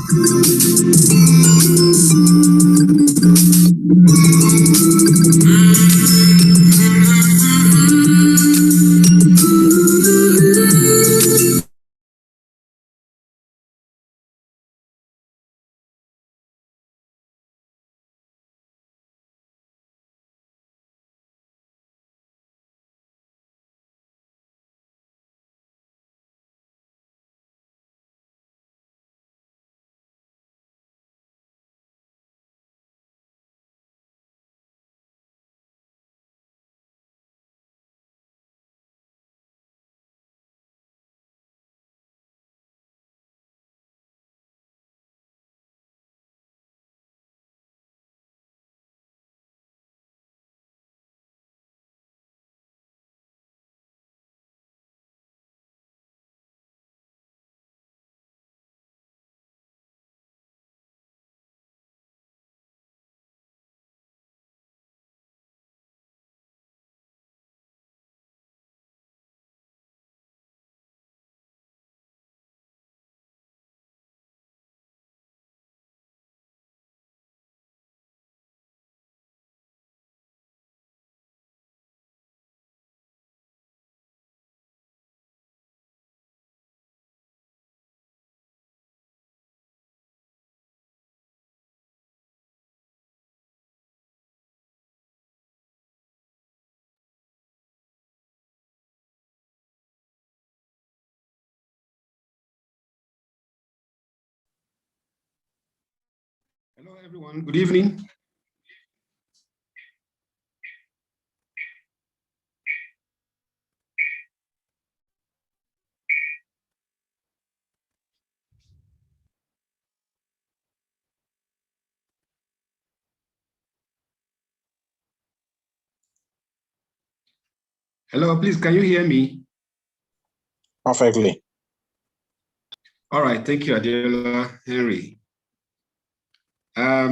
Hello, everyone. Good evening. Hello, please, can you hear me? Perfectly. All right, thank you, Adela Henry.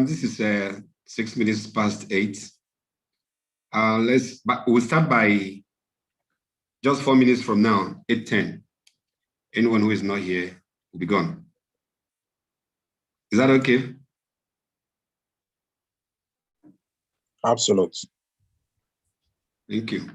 This is 6 minutes past 8. We'll start by just 4 minutes from now, 8:10. Anyone who is not here will be gone. Is that okay? Absolutely. Thank you.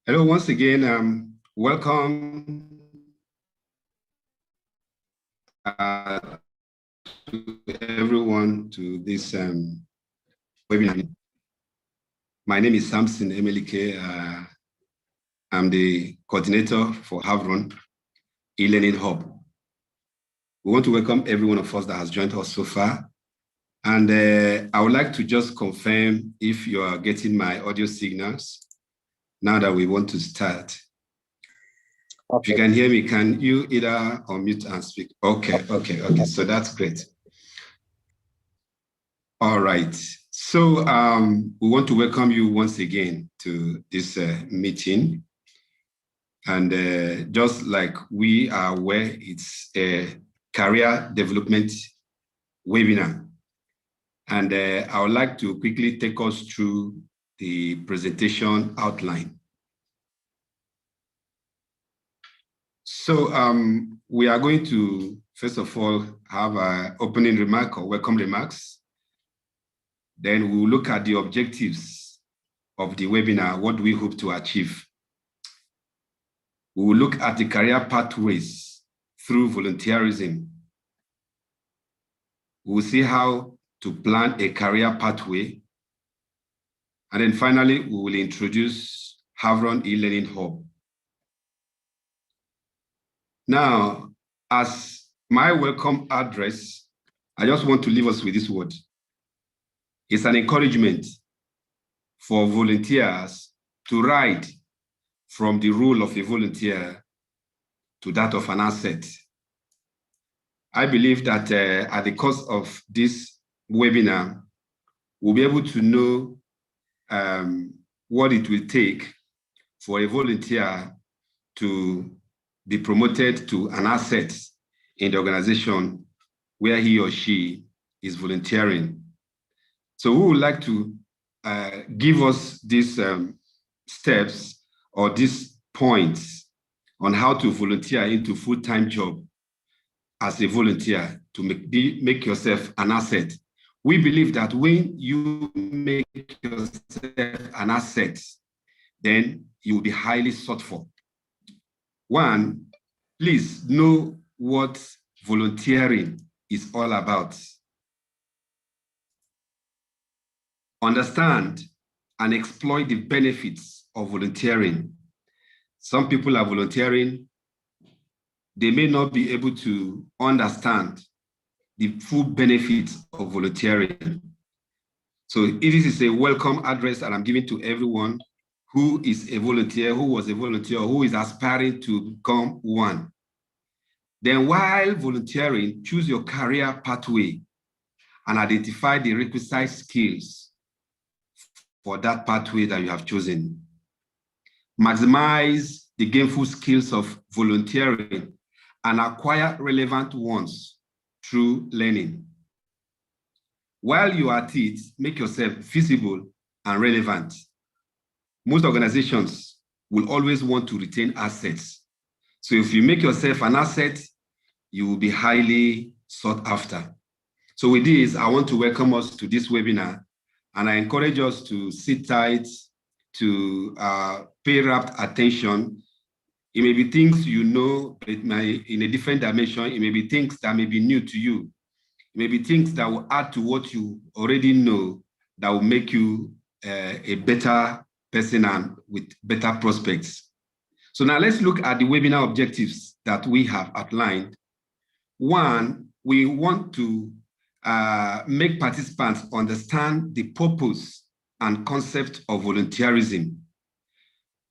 Hello, once again, welcome to everyone to this webinar. My name is Samson Emelike. I'm the coordinator for Havron e-learning hub. We want to welcome every one of us that has joined us so far. And I would like to just confirm if you are getting my audio signals now that we want to start. Okay. If you can hear me, can you either unmute and speak? Okay. So that's great. All right. So we want to welcome you once again to this meeting. And just like we are aware, it's a career development webinar. And I would like to quickly take us through the presentation outline. So we are going to, first of all, have an opening remark or welcome remarks. Then we will look at the objectives of the webinar. What do we hope to achieve? We will look at the career pathways through volunteerism. We will see how to plan a career pathway. And then finally, we will introduce Havron e-learning hub. Now, as my welcome address, I just want to leave us with this word. It's an encouragement for volunteers to ride from the role of a volunteer to that of an asset. I believe that at the course of this webinar, we'll be able to know what it will take for a volunteer to be promoted to an asset in the organization where he or she is volunteering. So we would like to give us these steps or these points on how to volunteer into full-time job as a volunteer to make yourself an asset. We believe that when you make yourself an asset, then you will be highly sought for. One, please know what volunteering is all about. Understand and exploit the benefits of volunteering. Some people are volunteering. They may not be able to understand the full benefits of volunteering. So this is a welcome address that I'm giving to everyone who is a volunteer, who was a volunteer, who is aspiring to become one. Then while volunteering, choose your career pathway and identify the requisite skills for that pathway that you have chosen. Maximize the gainful skills of volunteering and acquire relevant ones through learning. While you are at it, make yourself visible and relevant. Most organizations will always want to retain assets. So if you make yourself an asset, you will be highly sought after. So with this, I want to welcome us to this webinar, and I encourage us to sit tight, to pay rapt attention. It may be things you know, it may, in a different dimension. It may be things that may be new to you. It may be things that will add to what you already know, that will make you a better person and with better prospects. So now let's look at the webinar objectives that we have outlined. One, we want to make participants understand the purpose and concept of volunteerism.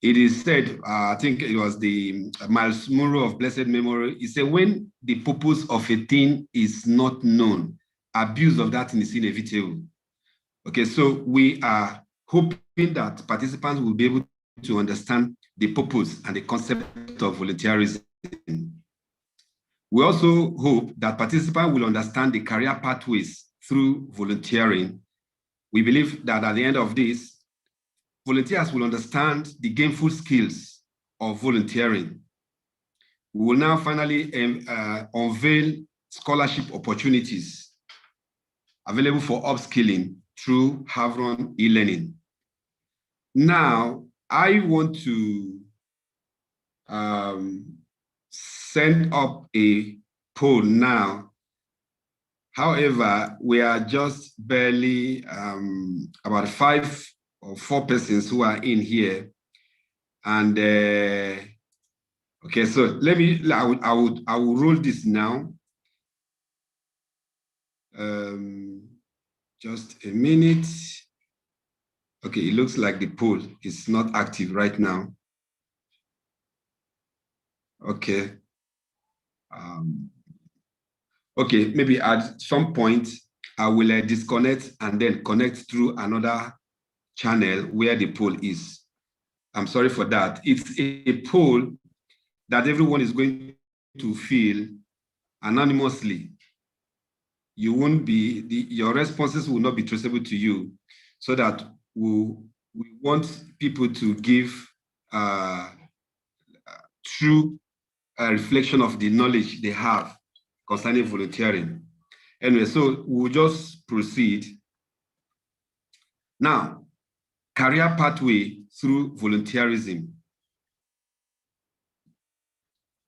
It is said, I think it was the Miles Monroe of blessed memory, he said, when the purpose of a thing is not known, abuse of that thing is inevitable. Okay, so we are hoping that participants will be able to understand the purpose and the concept of volunteerism. We also hope that participants will understand the career pathways through volunteering. We believe that at the end of this, volunteers will understand the gainful skills of volunteering. We will now finally unveil scholarship opportunities available for upskilling through Havron e-learning. Now, I want to send up a poll now. However, we are just barely about 5 or 4 persons who are in here. And okay, so I will roll this now. Just a minute. Okay, it looks like the poll is not active right now. Okay. Okay, maybe at some point I will disconnect and then connect through another channel where the poll is. I'm sorry for that. It's a poll that everyone is going to fill anonymously. You won't be, your responses will not be traceable to you, so that we want people to give true reflection of the knowledge they have concerning volunteering. Anyway, so we'll just proceed. Now, career pathway through volunteerism.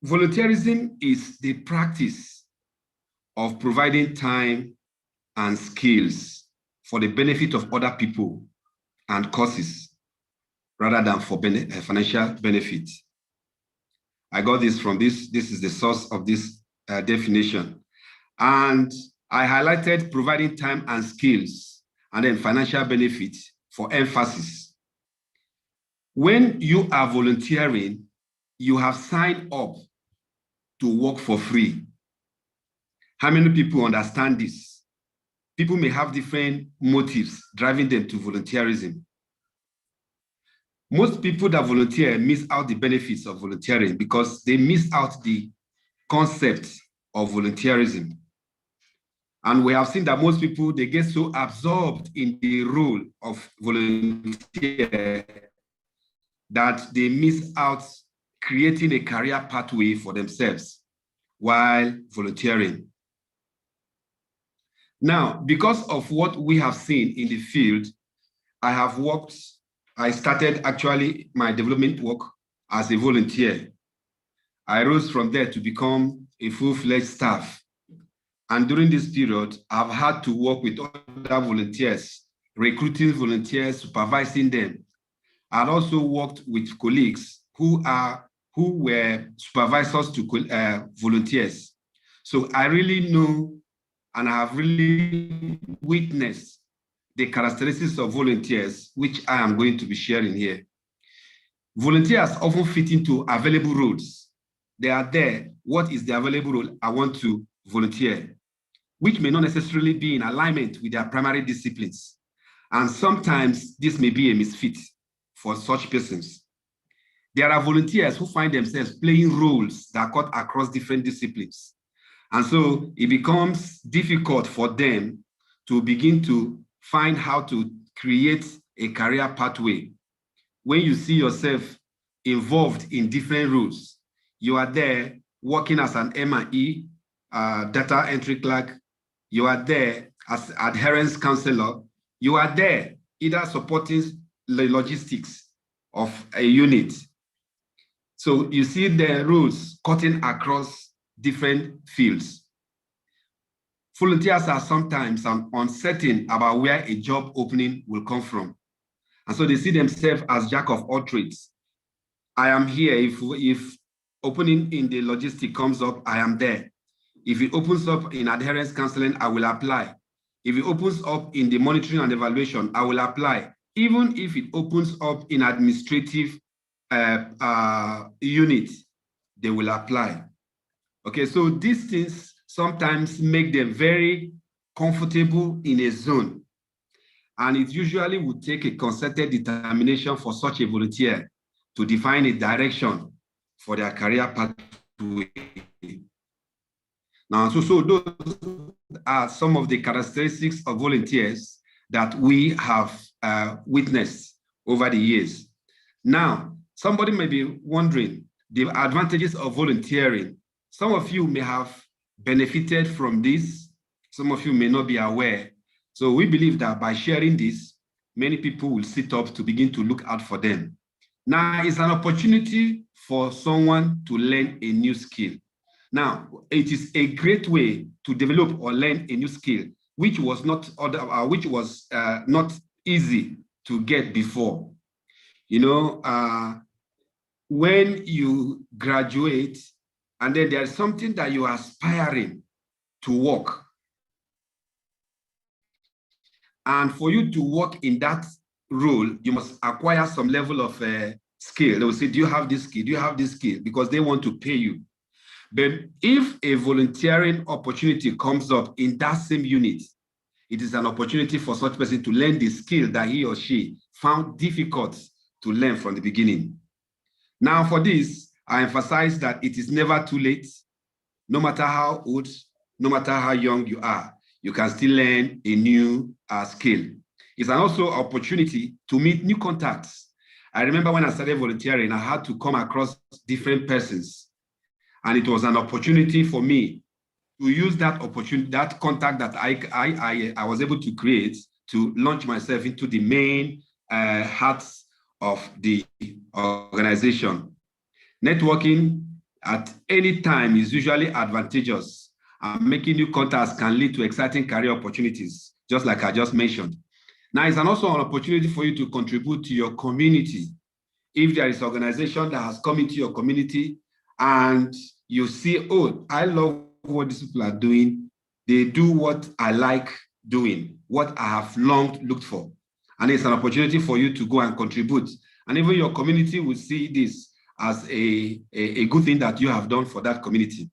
Volunteerism is the practice of providing time and skills for the benefit of other people and causes, rather than for financial benefit. I got this from this is the source of this definition. And I highlighted providing time and skills and then financial benefit for emphasis. When you are volunteering, you have signed up to work for free. How many people understand this? People may have different motives driving them to volunteerism. Most people that volunteer miss out the benefits of volunteering because they miss out the concept of volunteerism. And we have seen that most people, they get so absorbed in the role of volunteer that they miss out creating a career pathway for themselves while volunteering. Now, because of what we have seen in the field, I started actually my development work as a volunteer. I rose from there to become a full-fledged staff. And during this period, I've had to work with other volunteers, recruiting volunteers, supervising them. I've also worked with colleagues who were supervisors to volunteers. So I really know and I have really witnessed the characteristics of volunteers, which I am going to be sharing here. Volunteers often fit into available roles. They are there. What is the available role? I want to volunteer, which may not necessarily be in alignment with their primary disciplines. And sometimes this may be a misfit for such persons. There are volunteers who find themselves playing roles that cut across different disciplines. And so it becomes difficult for them to begin to find how to create a career pathway. When you see yourself involved in different roles, you are there working as an M&E, data entry clerk, you are there as adherence counselor, you are there either supporting the logistics of a unit. So you see the roles cutting across different fields. Volunteers are sometimes uncertain about where a job opening will come from. And so they see themselves as jack of all trades. I am here. If opening in the logistic comes up, I am there. If it opens up in adherence counseling, I will apply. If it opens up in the monitoring and evaluation, I will apply. Even if it opens up in administrative unit, they will apply. Okay, so these things sometimes make them very comfortable in a zone. And it usually would take a concerted determination for such a volunteer to define a direction for their career pathway. Now, so those are some of the characteristics of volunteers that we have witnessed over the years. Now, somebody may be wondering the advantages of volunteering. Some of you may have benefited from this. Some of you may not be aware. So we believe that by sharing this, many people will sit up to begin to look out for them. Now, it's an opportunity for someone to learn a new skill. Now, it is a great way to develop or learn a new skill, which was not easy to get before. You know, when you graduate, and then there's something that you are aspiring to work. And for you to work in that role, you must acquire some level of skill. They will say, do you have this skill? Do you have this skill? Because they want to pay you. But if a volunteering opportunity comes up in that same unit, it is an opportunity for such person to learn the skill that he or she found difficult to learn from the beginning. Now, for this, I emphasize that it is never too late. No matter how old, no matter how young you are, you can still learn a new skill. It's an also opportunity to meet new contacts. I remember when I started volunteering, I had to come across different persons. And it was an opportunity for me to use that opportunity, that contact that I was able to create to launch myself into the main hearts of the organization. Networking at any time is usually advantageous, and making new contacts can lead to exciting career opportunities, just like I just mentioned. Now, it's also an opportunity for you to contribute to your community. If there is an organization that has come into your community and you see, oh, I love what these people are doing, they do what I like doing, what I have long looked for. And it's an opportunity for you to go and contribute. And even your community will see this as a good thing that you have done for that community.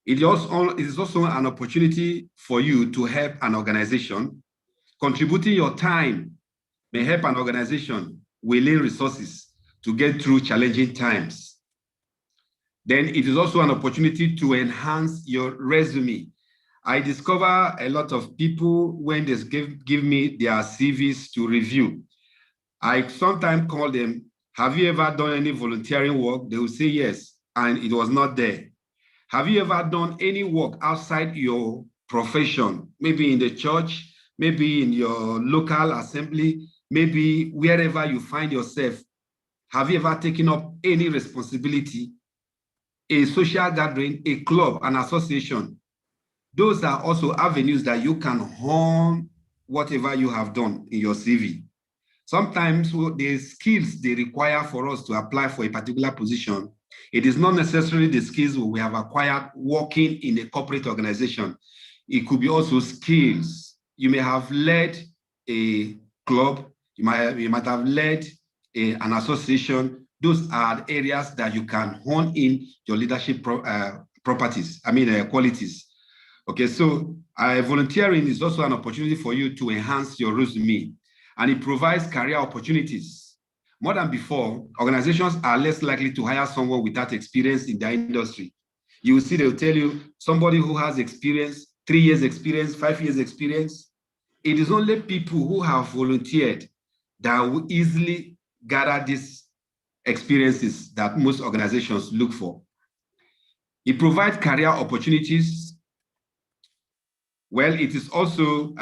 It is also an opportunity for you to help an organization. Contributing your time may help an organization willing resources to get through challenging times. Then it is also an opportunity to enhance your resume. I discover a lot of people when they give me their CVs to review. I sometimes call them, have you ever done any volunteering work? They will say yes, and it was not there. Have you ever done any work outside your profession, maybe in the church, maybe in your local assembly, maybe wherever you find yourself? Have you ever taken up any responsibility, a social gathering, a club, an association? Those are also avenues that you can hone whatever you have done in your CV. Sometimes the skills they require for us to apply for a particular position, it is not necessarily the skills we have acquired working in a corporate organization. It could be also skills. You may have led a club, you might have led an association. Those are areas that you can hone in your leadership qualities. Okay, so volunteering is also an opportunity for you to enhance your resume, and it provides career opportunities. More than before, organizations are less likely to hire someone without experience in their industry. You will see they'll tell you somebody who has experience, 3 years experience, 5 years experience. It is only people who have volunteered that will easily gather these experiences that most organizations look for. It provides career opportunities. Well, it is also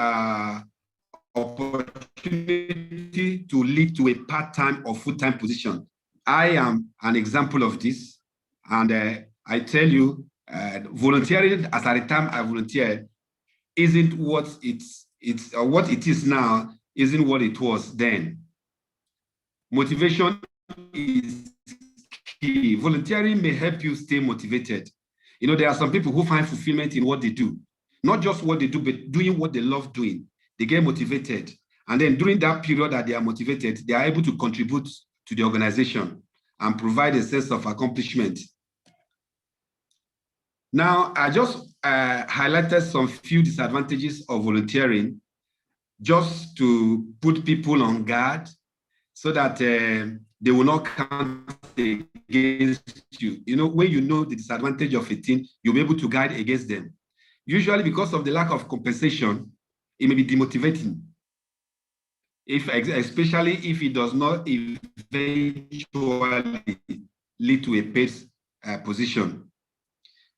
opportunity to lead to a part-time or full-time position. I am an example of this, and I tell you, volunteering as at the time I volunteered isn't what what it is now, isn't what it was then. Motivation is key. Volunteering may help you stay motivated. You know, there are some people who find fulfillment in what they do, not just what they do, but doing what they love doing. They get motivated. And then during that period that they are motivated, they are able to contribute to the organization and provide a sense of accomplishment. Now, I just highlighted some few disadvantages of volunteering just to put people on guard so that they will not count against you. You know, when you know the disadvantage of a thing, you'll be able to guide against them. Usually because of the lack of compensation, it may be demotivating, especially if it does not eventually lead to a paid position.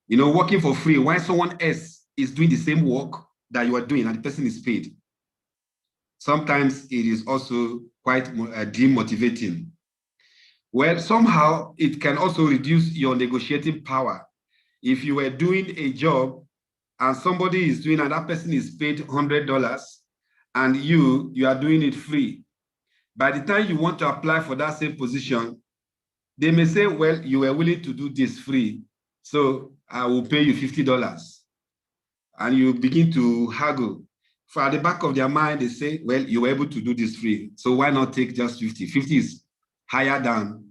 You know, working for free while someone else is doing the same work that you are doing and the person is paid. Sometimes it is also quite demotivating. Well, somehow it can also reduce your negotiating power. If you were doing a job and somebody is doing, and that person is paid $100 and you are doing it free, by the time you want to apply for that same position, they may say, well, you were willing to do this free, so I will pay you $50. And you begin to haggle. For at the back of their mind, they say, well, you were able to do this free, so why not take just 50? 50 is higher than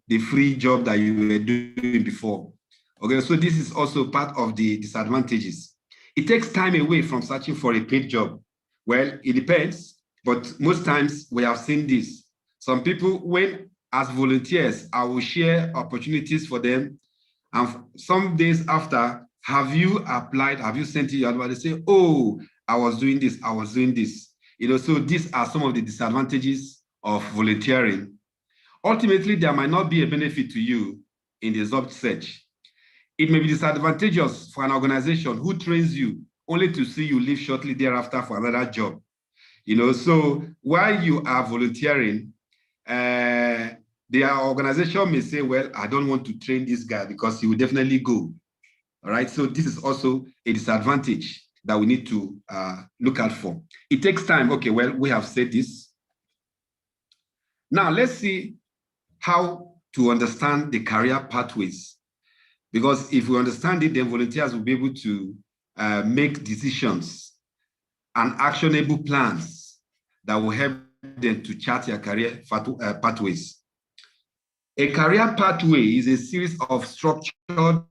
the free job that you were doing before. Okay, so this is also part of the disadvantages. It takes time away from searching for a paid job. Well, it depends, but most times we have seen this. Some people, when as volunteers, I will share opportunities for them. And some days after, have you applied? Have you sent it your advice? They say, oh, I was doing this, I was doing this. So these are some of the disadvantages of volunteering. Ultimately, there might not be a benefit to you in the job search. It may be disadvantageous for an organization who trains you only to see you leave shortly thereafter for another job. So while you are volunteering, the organization may say, well, I don't want to train this guy because he will definitely go. All right, so this is also a disadvantage that we need to look out for. It takes time. Okay, well, we have said this. Now, let's see how to understand the career pathways. Because if we understand it, then volunteers will be able to make decisions and actionable plans that will help them to chart their career pathways. A career pathway is a series of structured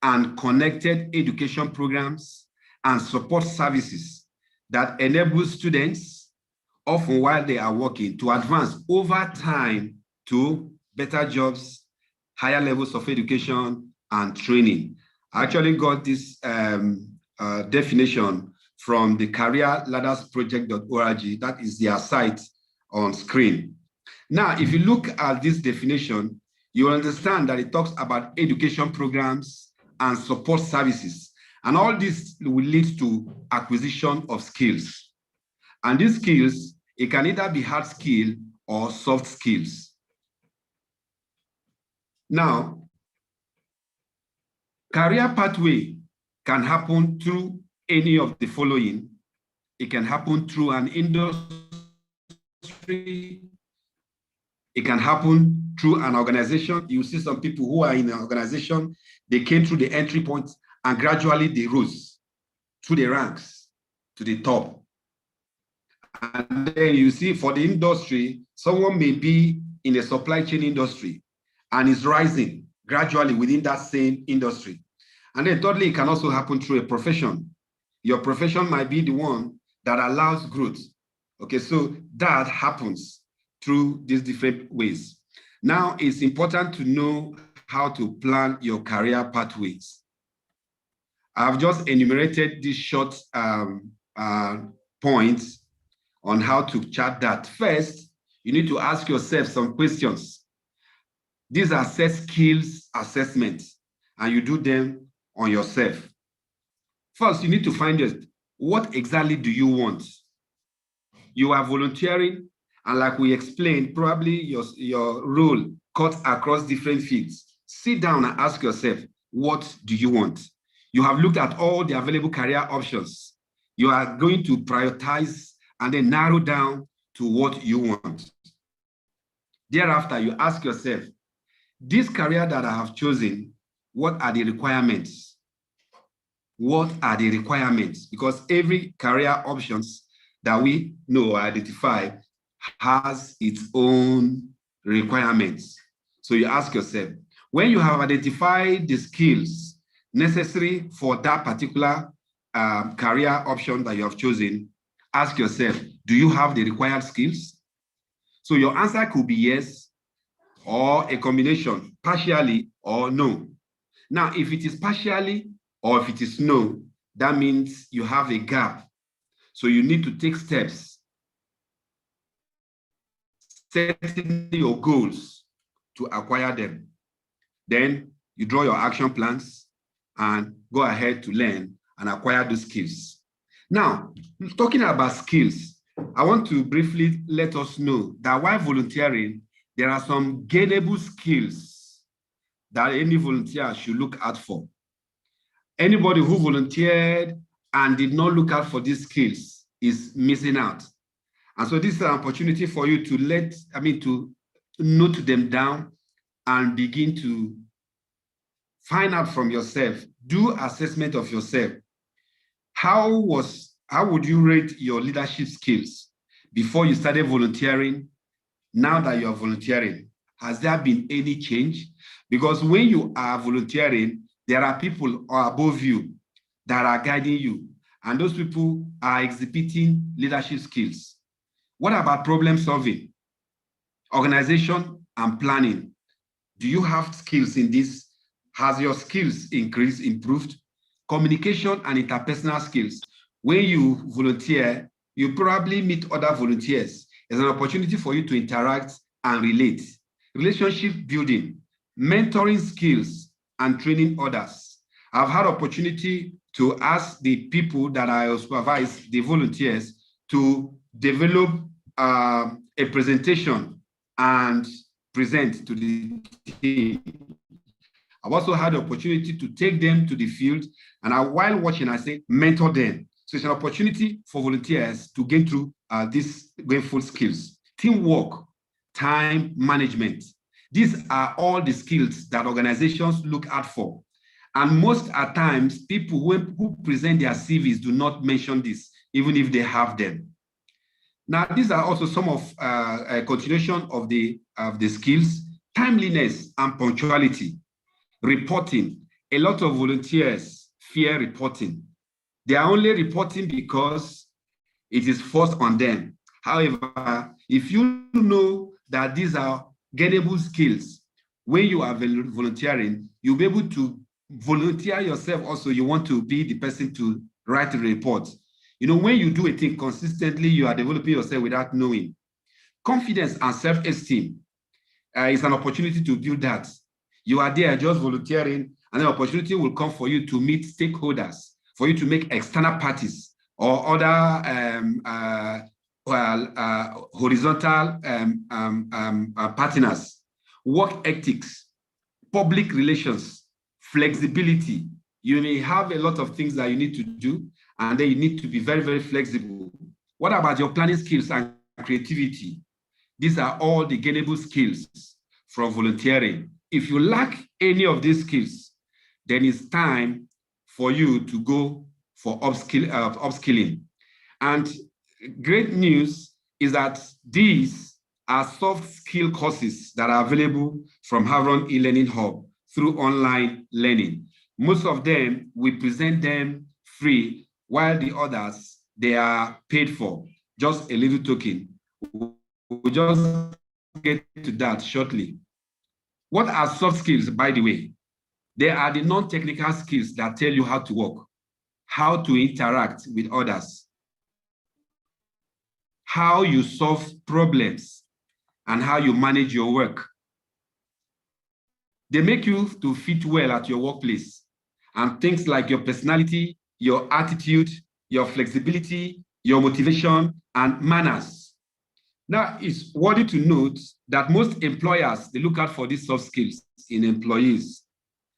and connected education programs and support services that enable students, often while they are working, to advance over time to better jobs, higher levels of education and training. I actually got this definition from the careerladdersproject.org. That is their site on screen. Now, if you look at this definition, you understand that it talks about education programs and support services. And all this will lead to acquisition of skills. And these skills, it can either be hard skill or soft skills. Now, career pathway can happen through any of the following. It can happen through an industry. It can happen through an organization. You see some people who are in an organization, they came through the entry point and gradually they rose through the ranks to the top. And then you see for the industry, someone may be in the supply chain industry and is rising gradually within that same industry. And then thirdly, it can also happen through a profession. Your profession might be the one that allows growth. Okay, so that happens through these different ways. Now, it's important to know how to plan your career pathways. I've just enumerated these short points on how to chart that. First, you need to ask yourself some questions. These are set skills assessments, and you do them on yourself. First, you need to find out what exactly do you want. You are volunteering, and like we explained, probably your role cuts across different fields. Sit down and ask yourself, what do you want? You have looked at all the available career options. You are going to prioritize and then narrow down to what you want. Thereafter, you ask yourself, this career that I have chosen, what are the requirements? What are the requirements? Because every career options that we know or identify has its own requirements. So you ask yourself, when you have identified the skills necessary for that particular career option that you have chosen, ask yourself, do you have the required skills? So your answer could be yes, or a combination, partially or no. Now, if it is partially or if it is no, that means you have a gap. So you need to take steps, setting your goals to acquire them. Then you draw your action plans and go ahead to learn and acquire those skills. Now, talking about skills, I want to briefly let us know that while volunteering, there are some gainable skills that any volunteer should look out for. Anybody who volunteered and did not look out for these skills is missing out. And so this is an opportunity for you to to note them down and begin to find out from yourself, do assessment of yourself. How would you rate your leadership skills before you started volunteering? Now that you are volunteering, has there been any change? Because when you are volunteering, there are people above you that are guiding you, and those people are exhibiting leadership skills. What about problem solving, organization, and planning? Do you have skills in this? Has your skills increased, improved? Communication and interpersonal skills. When you volunteer, you probably meet other volunteers. It's an opportunity for you to interact and relate. Relationship building, mentoring skills, and training others. I've had opportunity to ask the people that I supervise, the volunteers, to develop a presentation and present to the team. I've also had the opportunity to take them to the field, and while watching, I say, mentor them. So it's an opportunity for volunteers to gain through these grateful skills. Teamwork, time management. These are all the skills that organizations look out for. And most at times, people who present their CVs do not mention this, even if they have them. Now, these are also some of a continuation of the skills. Timeliness and punctuality. Reporting. A lot of volunteers fear reporting. They are only reporting because it is forced on them. However, if you know that these are gainable skills, when you are volunteering, you'll be able to volunteer yourself also. You want to be the person to write a report. You know, when you do a thing consistently, you are developing yourself without knowing. Confidence and self-esteem is an opportunity to build that. You are there just volunteering, and an opportunity will come for you to meet stakeholders, for you to make external parties or other horizontal partners. Work ethics, public relations, flexibility. You may have a lot of things that you need to do, and then you need to be very, very flexible. What about your planning skills and creativity? These are all the gainable skills from volunteering. If you lack any of these skills, then it's time for you to go for upskilling. And great news is that these are soft skill courses that are available from Havron e-learning hub through online learning. Most of them, we present them free, while the others, they are paid for, just a little token. We'll just get to that shortly. What are soft skills, by the way? They are the non-technical skills that tell you how to work, how to interact with others, how you solve problems, and how you manage your work. They make you to fit well at your workplace, and things like your personality, your attitude, your flexibility, your motivation, and manners. Now, it's worthy to note that most employers, they look out for these soft skills in employees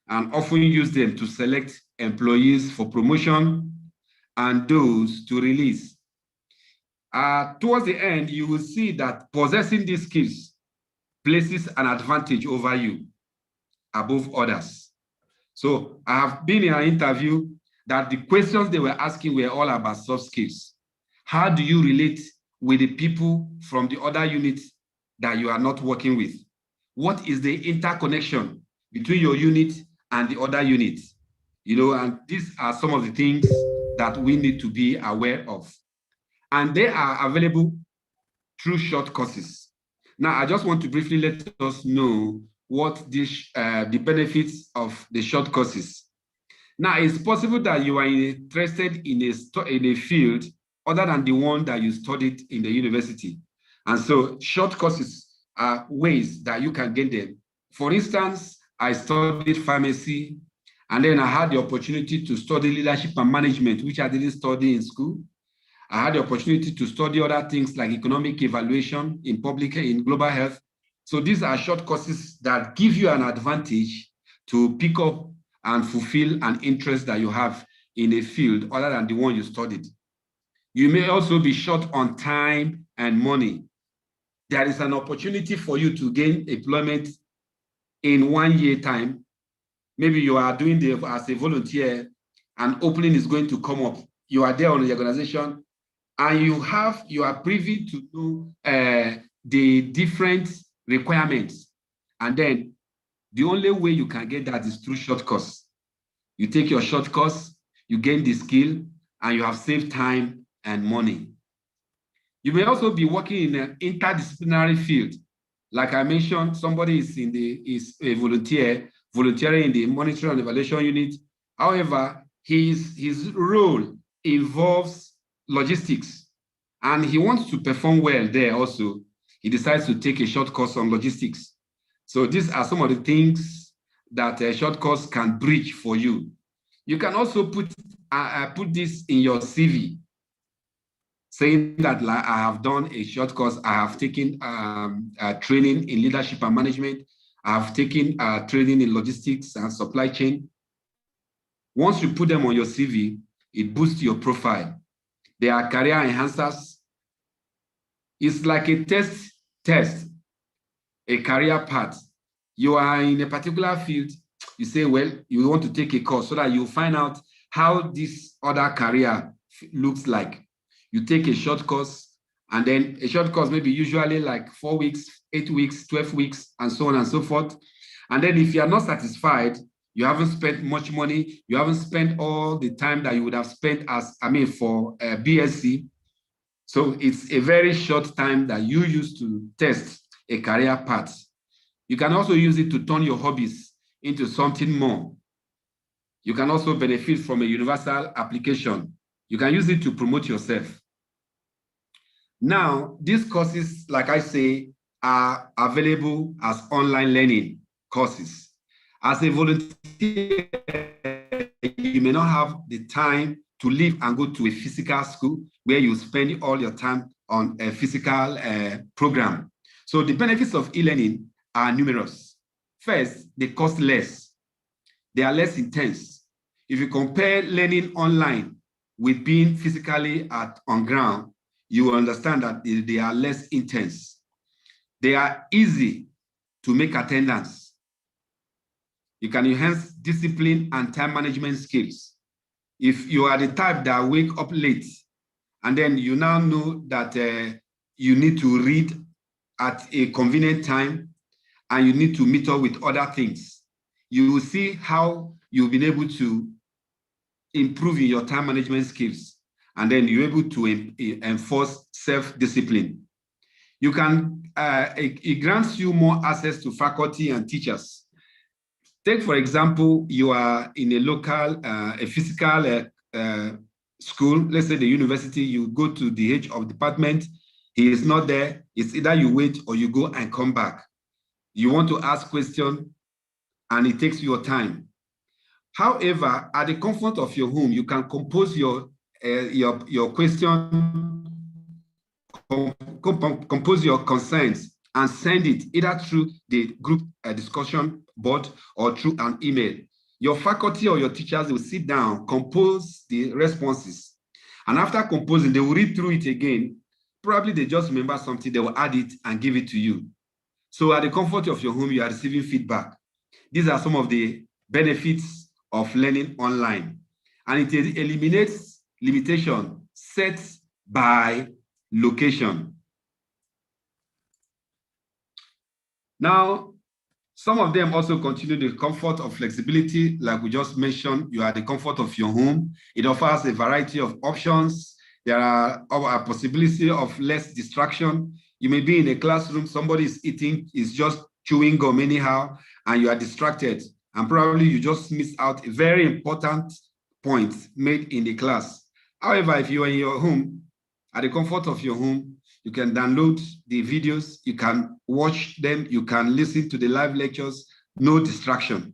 and often use them to select employees for promotion and those to release. Towards the end, you will see that possessing these skills places an advantage over you above others. So I have been in an interview that the questions they were asking were all about soft skills. How do you relate with the people from the other units that you are not working with? What is the interconnection between your unit and the other units? You know, and these are some of the things that we need to be aware of. And they are available through short courses. Now, I just want to briefly let us know what the benefits of the short courses. Now, it's possible that you are interested in a field other than the one that you studied in the university. And so short courses are ways that you can get them. For instance, I studied pharmacy, and then I had the opportunity to study leadership and management, which I didn't study in school. I had the opportunity to study other things like economic evaluation in global health. So these are short courses that give you an advantage to pick up and fulfill an interest that you have in a field other than the one you studied. You may also be short on time and money. There is an opportunity for you to gain employment in 1 year time. Maybe you are doing as a volunteer, an opening is going to come up. You are there on the organization, and you are privy to know the different requirements. And then the only way you can get that is through short course. You take your short course, you gain the skill, and you have saved time and money. You may also be working in an interdisciplinary field. Like I mentioned, somebody is a volunteering in the monitoring and evaluation unit. However, his role involves logistics, and he wants to perform well there also. He decides to take a short course on logistics. So these are some of the things that a short course can bridge for you. You can also put this in your CV, saying that like, I have done a short course, I have taken training in leadership and management, I have taken training in logistics and supply chain. Once you put them on your CV, it boosts your profile. They are career enhancers. It's like a test, a career path. You are in a particular field, you say, well, you want to take a course so that you find out how this other career looks like. You take a short course, and then a short course maybe usually like 4 weeks, 8 weeks, 12 weeks, and so on and so forth. And then if you are not satisfied, you haven't spent much money, you haven't spent all the time that you would have spent for BSc. So it's a very short time that you use to test a career path. You can also use it to turn your hobbies into something more. You can also benefit from a universal application. You can use it to promote yourself. Now, these courses, like I say, are available as online learning courses. As a volunteer, you may not have the time to leave and go to a physical school where you spend all your time on a physical program. So the benefits of e-learning are numerous. First, they cost less. They are less intense. If you compare learning online with being physically on ground, you will understand that they are less intense. They are easy to make attendance. You can enhance discipline and time management skills. If you are the type that wake up late, and then you now know that you need to read at a convenient time, and you need to meet up with other things, you will see how you've been able to improve in your time management skills, and then you're able to enforce self-discipline. You can, it grants you more access to faculty and teachers. Take, for example, you are in a local, a physical school, let's say the university, you go to the head of department, he is not there, it's either you wait or you go and come back. You want to ask questions, and it takes your time. However, at the comfort of your home, you can compose your question, compose your concerns, and send it either through the group discussion board or through an email. Your faculty or your teachers will sit down, compose the responses, and after composing, they will read through it again. Probably they just remember something, they will add it and give it to you. So at the comfort of your home, you are receiving feedback. These are some of the benefits of learning online, and it eliminates limitation set by location. Now, some of them also continue the comfort of flexibility, like we just mentioned. You are at the comfort of your home. It offers a variety of options. There are a possibility of less distraction. You may be in a classroom, somebody is eating, is just chewing gum anyhow, and you are distracted, and probably you just miss out a very important point made in the class. However, if you are in your home, at the comfort of your home, you can download the videos, you can watch them, you can listen to the live lectures, no distraction.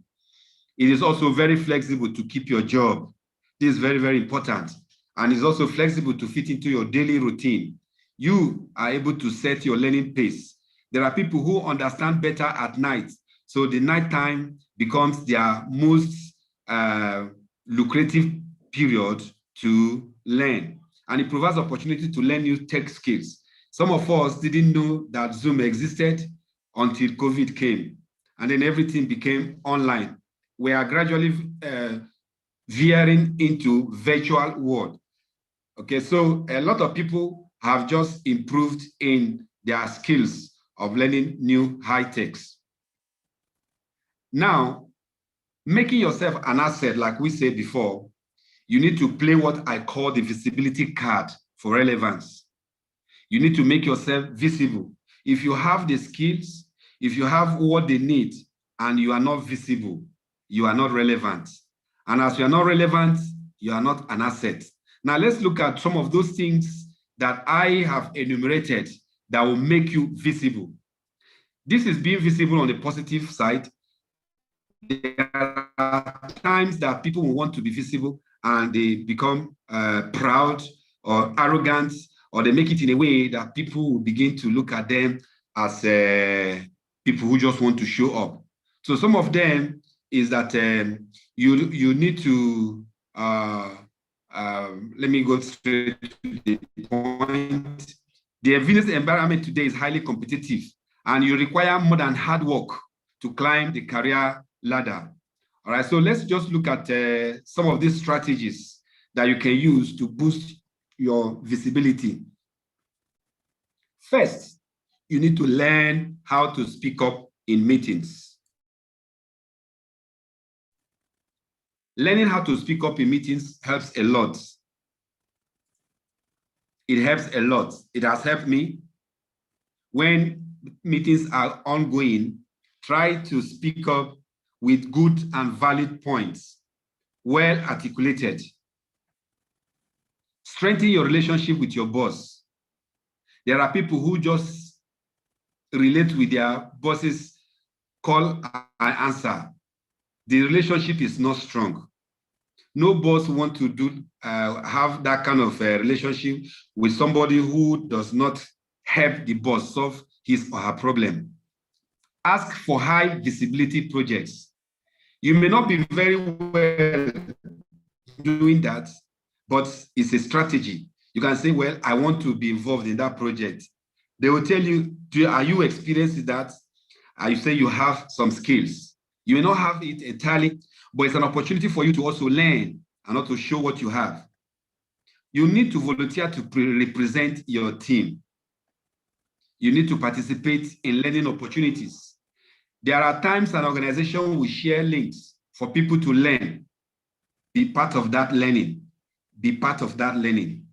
It is also very flexible to keep your job. This is very, very important. and is also flexible to fit into your daily routine. You are able to set your learning pace. There are people who understand better at night, so the nighttime becomes their most lucrative period to learn, and it provides opportunity to learn new tech skills. Some of us didn't know that Zoom existed until COVID came, and then everything became online. We are gradually veering into virtual world. Okay, so a lot of people have just improved in their skills of learning new high techs. Now, making yourself an asset, like we said before, you need to play what I call the visibility card for relevance. You need to make yourself visible. If you have the skills, if you have what they need, and you are not visible, you are not relevant. And as you are not relevant, you are not an asset. Now let's look at some of those things that I have enumerated that will make you visible. This is being visible on the positive side. There are times that people will want to be visible and they become proud or arrogant, or they make it in a way that people will begin to look at them as people who just want to show up. So some of them is that you need to, let me go straight to the point. The business environment today is highly competitive, and you require more than hard work to climb the career ladder. All right, so let's just look at some of these strategies that you can use to boost your visibility. First, you need to learn how to speak up in meetings. Learning how to speak up in meetings helps a lot. It helps a lot. It has helped me. When meetings are ongoing, try to speak up with good and valid points, well articulated. Strengthen your relationship with your boss. There are people who just relate with their boss's call and answer. The relationship is not strong. No boss wants to have that kind of relationship with somebody who does not help the boss solve his or her problem. Ask for high visibility projects. You may not be very well doing that, but it's a strategy. You can say, well, I want to be involved in that project. They will tell you, are you experienced that? You say you have some skills. You may not have it entirely, but it's an opportunity for you to also learn and also show what you have. You need to volunteer to represent your team. You need to participate in learning opportunities. There are times an organization will share links for people to learn. Be part of that learning. Be part of that learning.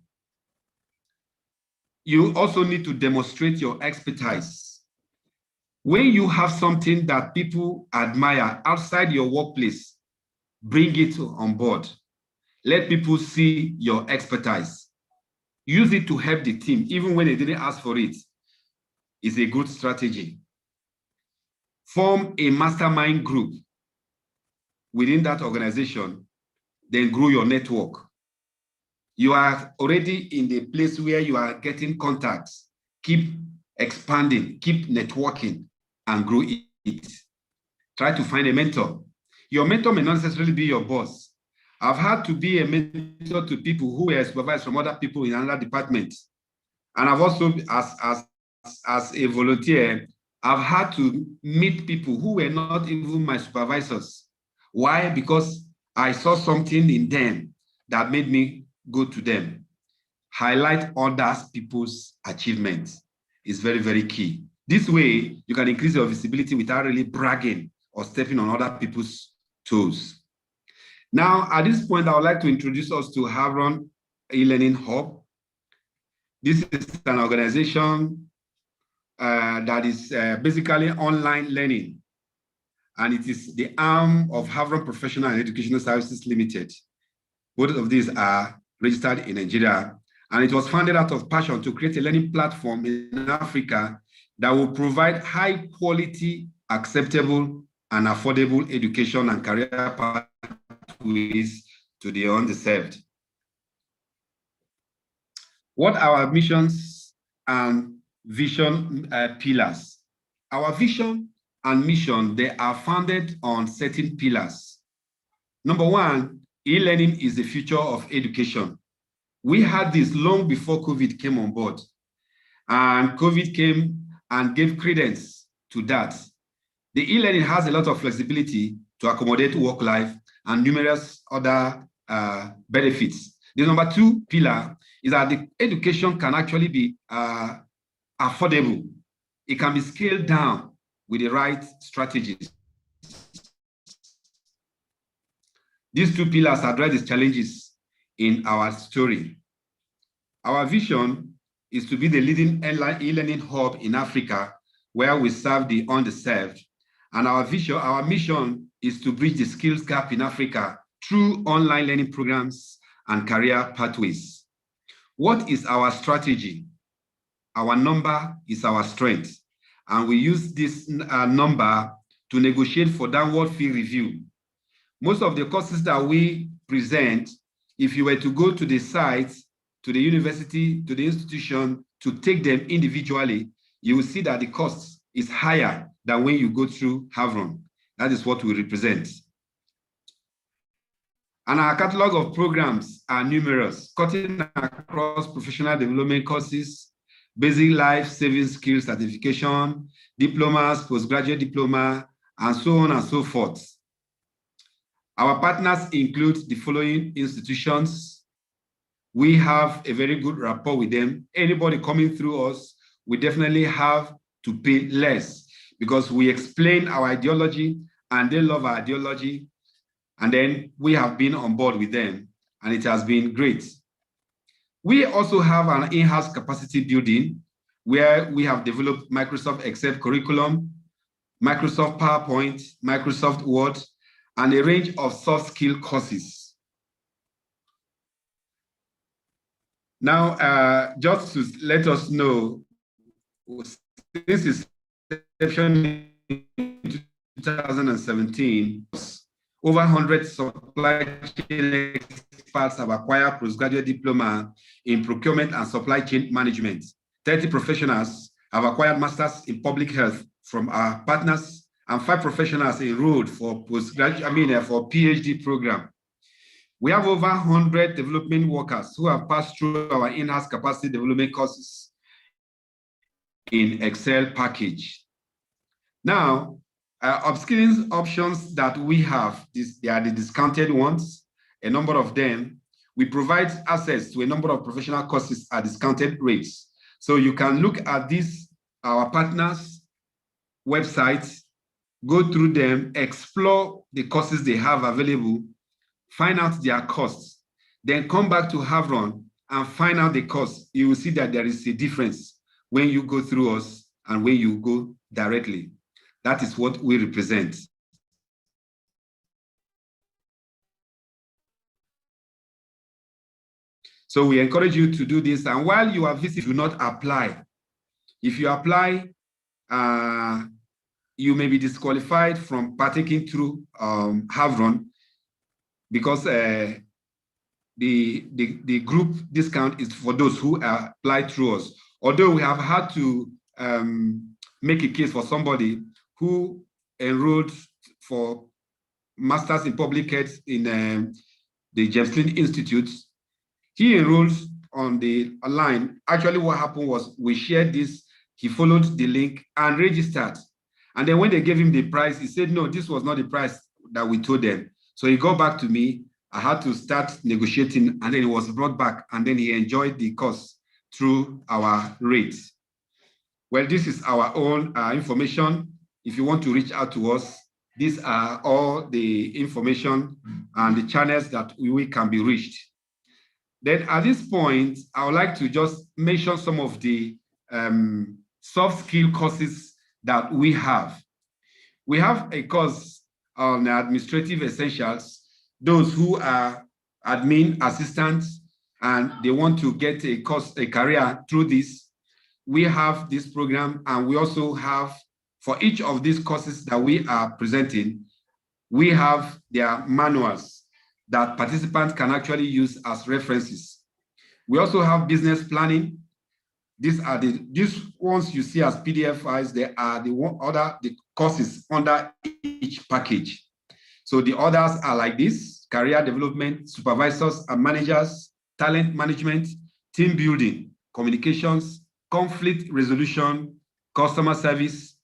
You also need to demonstrate your expertise. When you have something that people admire outside your workplace, bring it on board. Let people see your expertise. Use it to help the team, even when they didn't ask for it. It's a good strategy. Form a mastermind group within that organization, then grow your network. You are already in the place where you are getting contacts. Keep expanding, keep networking, and grow it. Try to find a mentor. Your mentor may not necessarily be your boss. I've had to be a mentor to people who were supervised from other people in another department. And I've also, as a volunteer, I've had to meet people who were not even my supervisors. Why? Because I saw something in them that made me go to them. Highlight other people's achievements is very, very key. This way, you can increase your visibility without really bragging or stepping on other people's toes. Now, at this point, I would like to introduce us to Havron e-learning hub. This is an organization that is basically online learning, and it is the arm of Havron Professional and Educational Services Limited. Both of these are registered in Nigeria, and it was founded out of passion to create a learning platform in Africa that will provide high quality, acceptable, and affordable education and career pathways to the underserved. What are our missions and vision pillars? Our vision and mission, they are founded on certain pillars. Number one, e-learning is the future of education. We had this long before COVID came on board, and COVID came and gave credence to that. The e-learning has a lot of flexibility to accommodate work life and numerous other benefits. The number two pillar is that the education can actually be affordable. It can be scaled down with the right strategies. These two pillars address the challenges in our story. Our vision is to be the leading e-learning hub in Africa, where we serve the underserved. And our mission is to bridge the skills gap in Africa through online learning programs and career pathways. What is our strategy? Our number is our strength. And we use this number to negotiate for downward fee review. Most of the courses that we present, if you were to go to the site, to the university, to the institution, to take them individually, you will see that the cost is higher than when you go through Havron. That is what we represent. And our catalog of programs are numerous, cutting across professional development courses, basic life saving skills certification, diplomas, postgraduate diploma, and so on and so forth. Our partners include the following institutions. We have a very good rapport with them. Anybody coming through us, we definitely have to pay less because we explain our ideology and they love our ideology. And then we have been on board with them and it has been great. We also have an in-house capacity building where we have developed Microsoft Excel curriculum, Microsoft PowerPoint, Microsoft Word, and a range of soft skill courses. Now, just to let us know, this is inception in 2017, over 100 supply chain experts have acquired postgraduate diploma in procurement and supply chain management. 30 professionals have acquired masters in public health from our partners, and 5 professionals enrolled for postgraduate, for PhD program. We have over 100 development workers who have passed through our in-house capacity development courses in Excel package. Now, upskilling options that we have, they are the discounted ones, a number of them. We provide access to a number of professional courses at discounted rates. So you can look at these, our partners' websites, go through them, explore the courses they have available, find out their costs, then come back to Havron and find out the cost. You will see that there is a difference when you go through us and when you go directly. That is what we represent. So we encourage you to do this. And while you are visiting, do not apply. If you apply, you may be disqualified from partaking through Havron because the group discount is for those who apply through us. Although we have had to make a case for somebody who enrolled for Masters in Public Health in the James Lynn Institute. He enrolled on the line. Actually, what happened was we shared this, he followed the link and registered. And then when they gave him the price, he said, no, this was not the price that we told them. So he got back to me. I had to start negotiating, and then he was brought back, and then he enjoyed the course through our rates. Well, this is our own information. If you want to reach out to us, these are all the information and the channels that we can be reached. Then at this point, I would like to just mention some of the soft skill courses that we have. We have a course on administrative essentials, those who are admin assistants and they want to get a career through this. We have this program, and we also have, for each of these courses that we are presenting, we have their manuals that participants can actually use as references. We also have business planning. These ones you see as PDF files. They are the courses under each package. So the others are like this: career development, supervisors and managers, talent management, team building, communications, conflict resolution, customer service,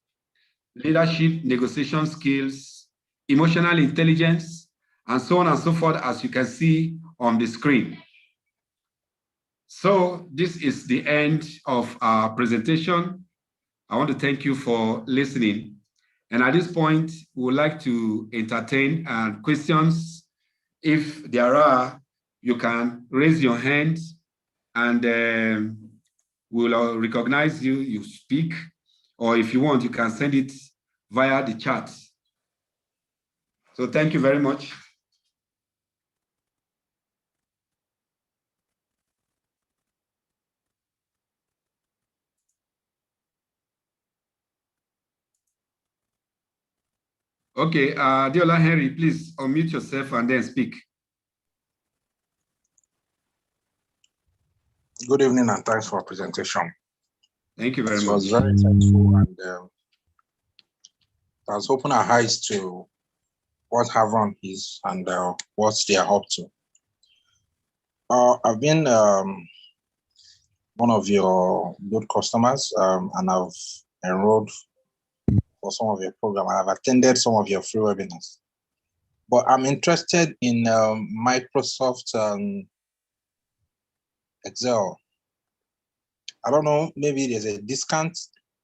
leadership, negotiation skills, emotional intelligence, and so on and so forth, as you can see on the screen. So this is the end of our presentation. I want to thank you for listening. And at this point, we would like to entertain questions. If there are, you can raise your hand and we'll recognize you, you speak. Or if you want, you can send it via the chat. So thank you very much. Okay, Diola Henry, please unmute yourself and then speak. Good evening and thanks for our presentation. Thank you very much. It was very insightful and it has opened our eyes to what Havron is and what they are up to. I've been one of your good customers and I've enrolled for some of your program and I've attended some of your free webinars. But I'm interested in Microsoft Excel. I don't know, maybe there's a discount.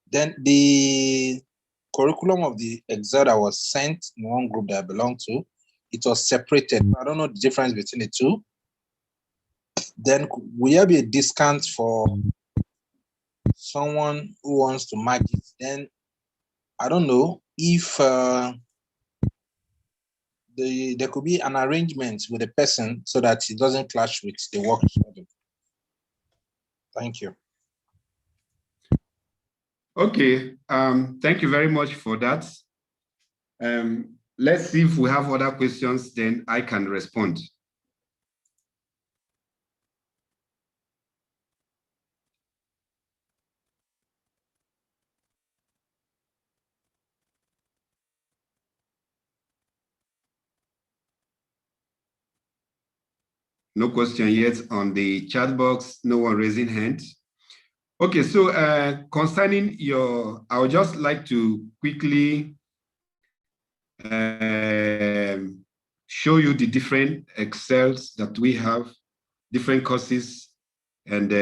Then the curriculum of the Excel that was sent in one group that I belong to, it was separated. I don't know the difference between the two. Then will there be a discount for someone who wants to match it? Then I don't know if there could be an arrangement with the person so that it doesn't clash with the work schedule. Thank you. Okay, thank you very much for that. Let's see if we have other questions, then I can respond. No question yet on the chat box, no one raising hand. Okay, so concerning I would just like to quickly show you the different Excels that we have, different courses, and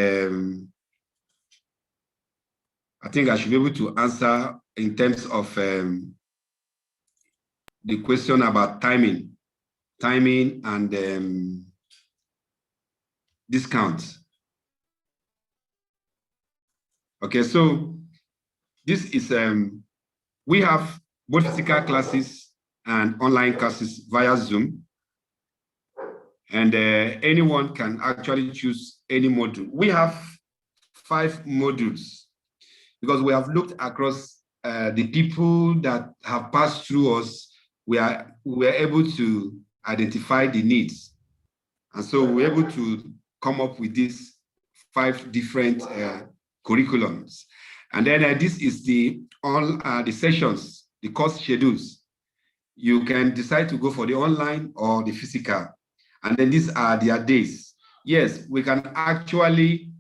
I think I should be able to answer in terms of the question about timing and discounts. Okay, so this is, we have both physical classes and online classes via Zoom. And anyone can actually choose any module. We have 5 modules because we have looked across the people that have passed through us. We were able to identify the needs. And so we're able to come up with these 5 different curriculums. And then this is the sessions, the course schedules. You can decide to go for the online or the physical. And then these are their days. Yes, we can actually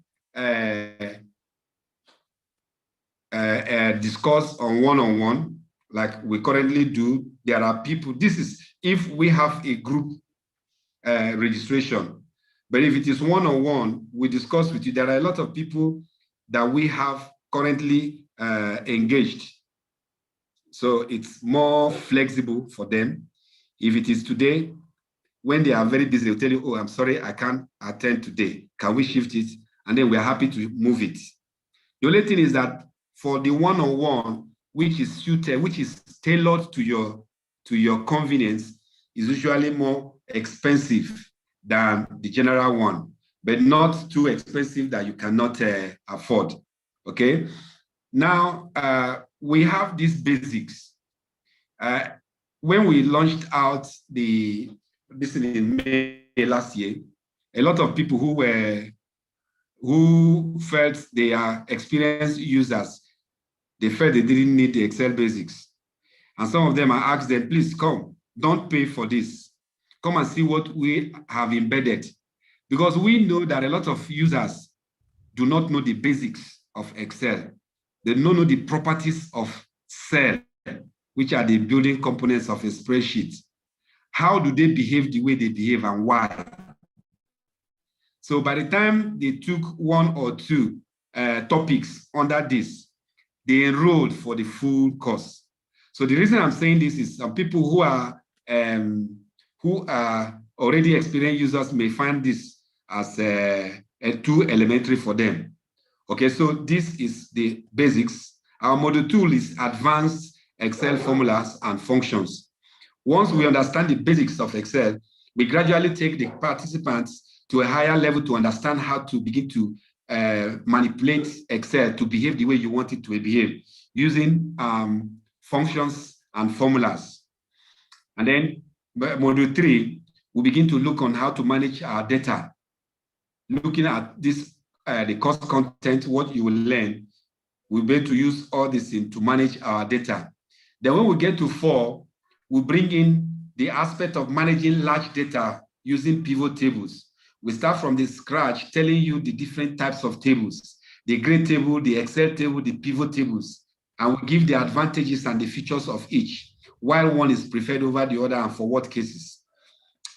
discuss on one-on-one, like we currently do. There are people, this is if we have a group registration. But if it is one-on-one, we discuss with you. There are a lot of people that we have currently engaged. So it's more flexible for them. If it is today, when they are very busy, they'll tell you, oh, I'm sorry, I can't attend today. Can we shift it? And then we're happy to move it. The only thing is that for the one-on-one, which is suited, which is tailored to your convenience, is usually more expensive than the general one, but not too expensive that you cannot afford. Okay. Now we have these basics. When we launched out this in May last year, a lot of people who were who felt they are experienced users, they felt they didn't need the Excel basics. And some of them, I asked them, please come, don't pay for this. Come and see what we have embedded. Because we know that a lot of users do not know the basics of Excel. They don't know the properties of cell, which are the building components of a spreadsheet. How do they behave the way they behave and why? So by the time they took one or two topics under this, they enrolled for the full course. So the reason I'm saying this is some people who are already experienced users may find this as too elementary for them. Okay, so this is the basics. Our module 2 is advanced Excel formulas and functions. Once we understand the basics of Excel, we gradually take the participants to a higher level to understand how to begin to manipulate Excel to behave the way you want it to behave using functions and formulas. And then module 3, we begin to look on how to manage our data. Looking at this, the course content, what you will learn, we'll be able to use all this to manage our data. Then when we get to 4, we bring in the aspect of managing large data using pivot tables. We start from the scratch telling you the different types of tables, the gray table, the Excel table, the pivot tables, and we give the advantages and the features of each, while one is preferred over the other and for what cases.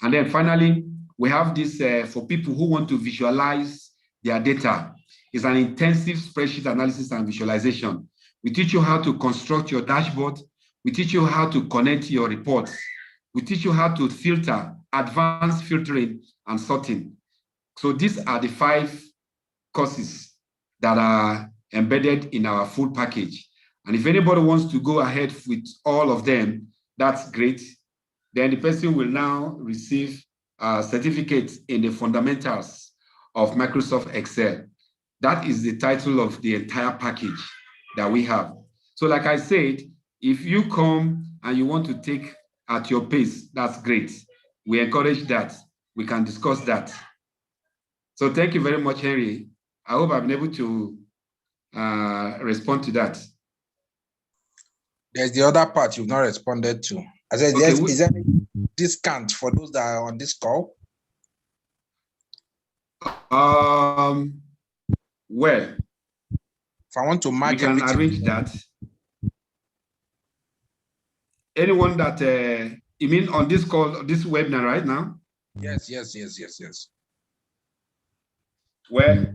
And then finally, we have this for people who want to visualize their data. It's an intensive spreadsheet analysis and visualization. We teach you how to construct your dashboard. We teach you how to connect your reports. We teach you how to filter, advanced filtering and sorting. So these are the 5 courses that are embedded in our full package. And if anybody wants to go ahead with all of them, that's great. Then the person will now receive a certificate in the fundamentals of Microsoft Excel. That is the title of the entire package that we have. So like I said, if you come and you want to take at your pace, that's great. We encourage that. We can discuss that. So thank you very much, Henry. I hope I've been able to respond to that. There's the other part you've not responded to. I said, okay, is there any discount for those that are on this call? Well, if I want to mark, we can arrange that. Anyone that you mean on this call, this webinar right now? Yes. Well,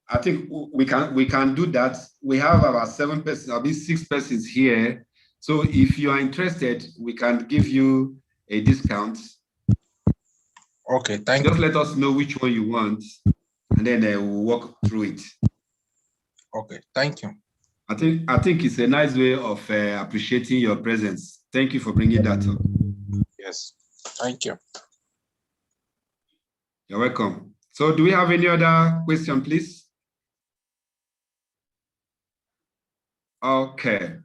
I think we can do that. We have about 7 persons, I'll be 6 persons here. So if you are interested, we can give you a discount. Okay, thank you. Just let us know which one you want, and then we'll walk through it. Okay, thank you. I think it's a nice way of appreciating your presence. Thank you for bringing that up. Yes, thank you. You're welcome. So do we have any other question, please? Okay.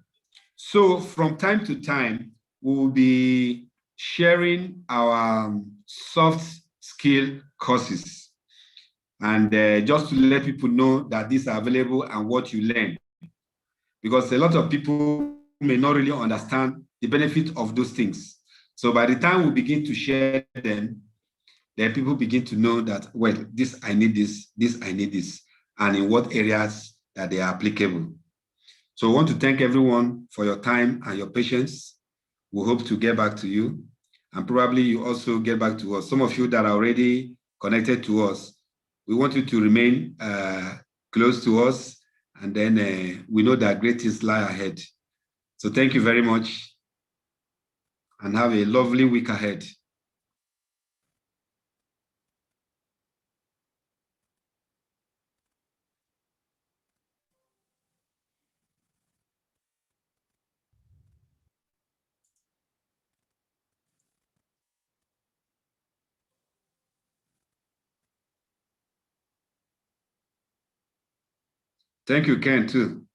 So from time to time, we will be sharing our soft skill courses. And just to let people know that these are available and what you learn. Because a lot of people may not really understand the benefit of those things. So by the time we begin to share them, then people begin to know that, well, this I need this I need this, and in what areas that they are applicable. So I want to thank everyone for your time and your patience. We hope to get back to you, and probably you also get back to us. Some of you that are already connected to us, we want you to remain close to us, and then we know that great things lie ahead. So thank you very much, and have a lovely week ahead. Thank you, Ken, too.